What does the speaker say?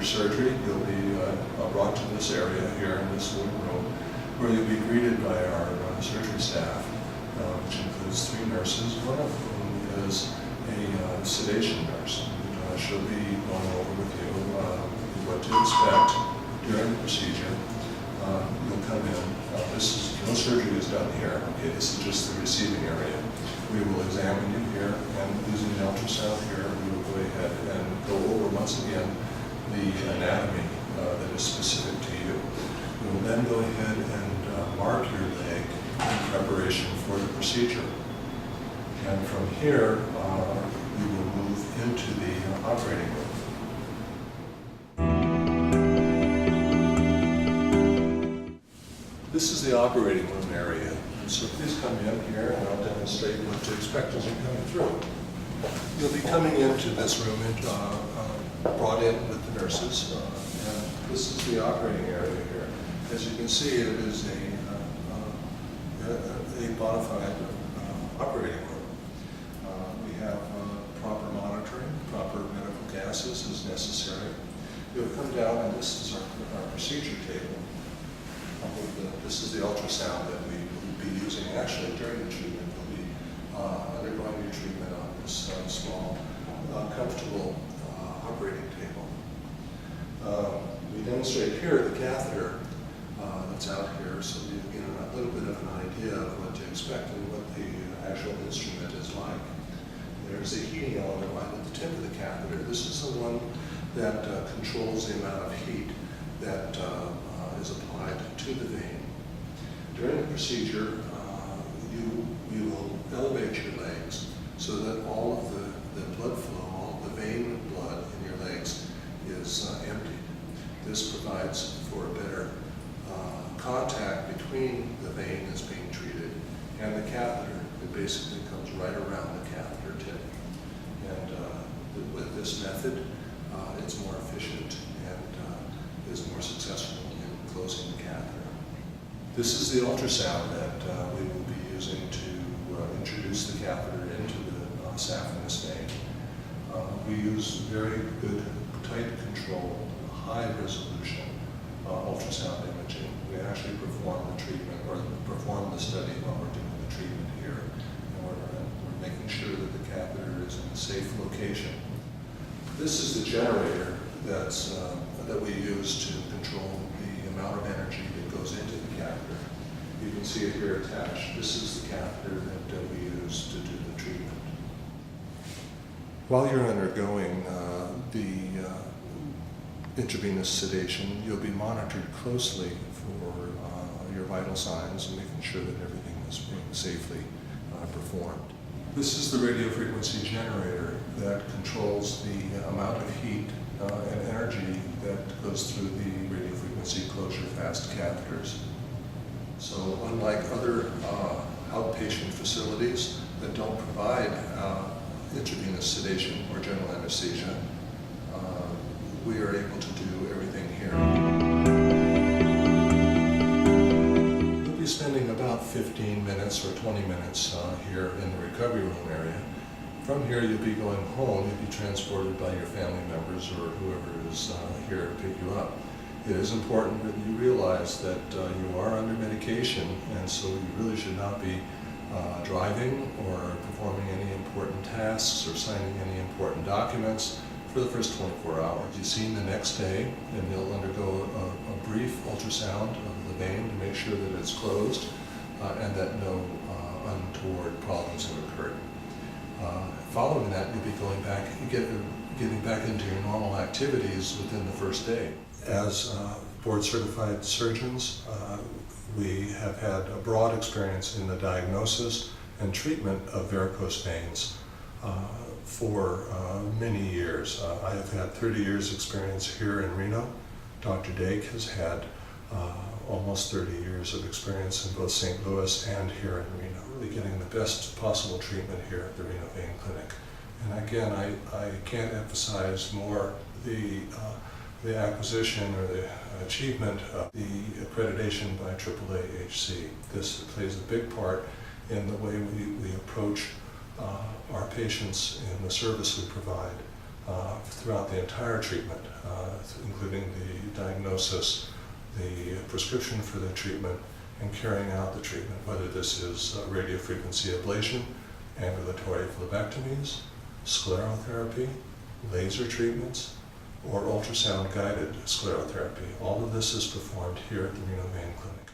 after surgery, you'll be brought to this area here in this wooden room, where you'll be greeted by our surgery staff, which includes 3 nurses. One of whom is a sedation nurse. She'll be going over with you what to expect during the procedure. You'll come in. No surgery is done here. Okay, this is just the receiving area. We will examine you here, and using the ultrasound here, we will go ahead and go over once again the anatomy that is specific to you. We will then go ahead and mark your leg in preparation for the procedure. And from here, we will move into the operating room. This is the operating room area. So please come in here and I'll demonstrate what to expect as you're coming through. You'll be coming into this room brought in with the nurses. And this is the operating area here. As you can see, it is a bona fide operating room. We have proper monitoring, proper medical gases as necessary. You'll come down, and this is our procedure table. This is the ultrasound that we will be using. Actually, during the treatment, we'll be undergoing your treatment on this small, comfortable operating table. We demonstrate here the catheter that's out here, so you get a little bit of an idea of what to expect and what the actual instrument is like. There's a heating element right at the tip of the catheter. This is the one that controls the amount of heat that is applied to the vein. During the procedure, you will elevate your legs so that all of the blood flow, all the vein blood in your legs is emptied. This provides for a better contact between the vein that's being treated and the catheter. It basically comes right around the catheter tip. And with this method, it's more efficient and is more successful in closing the catheter. This is the ultrasound that we will be using to introduce the catheter into the saphenous vein. We use very good, tight control, high resolution ultrasound imaging. We actually perform the treatment or perform the study while we're doing the treatment here. And we're making sure that the catheter is in a safe location. This is the generator that we use to control the amount of energy that goes into the catheter. You can see it here attached. This is the catheter that we use to do the treatment. While you're undergoing the intravenous sedation, you'll be monitored closely for your vital signs and making sure that everything is being safely performed. This is the radiofrequency generator that controls the amount of heat and energy that goes through the radiofrequency closure fast catheters. So unlike other outpatient facilities that don't provide intravenous sedation or general anesthesia, we are able to do everything here. You'll be spending about 15 minutes or 20 minutes here in the recovery room area. From here, you'll be going home. You'll be transported by your family members or whoever is here to pick you up. It is important that you realize that you are under medication, and so you really should not be driving or performing any important tasks or signing any important documents for the first 24 hours. You're seen the next day, and you'll undergo a brief ultrasound of the vein to make sure that it's closed and that no untoward problems have occurred. Following that, you'll be getting back into your normal activities within the first day. As board-certified surgeons, we have had a broad experience in the diagnosis and treatment of varicose veins for many years. I have had 30 years experience here in Reno. Dr. Dake has had almost 30 years of experience in both St. Louis and here in Reno, really getting the best possible treatment here at the Reno Vein Clinic. And again, I can't emphasize more the acquisition or the achievement of the accreditation by AAAHC. This plays a big part in the way we approach our patients in the service we provide. throughout the entire treatment, including the diagnosis, the prescription for the treatment, and carrying out the treatment, whether this is radiofrequency ablation, ambulatory phlebectomies, sclerotherapy, laser treatments, or ultrasound-guided sclerotherapy. All of this is performed here at the Reno Main Clinic.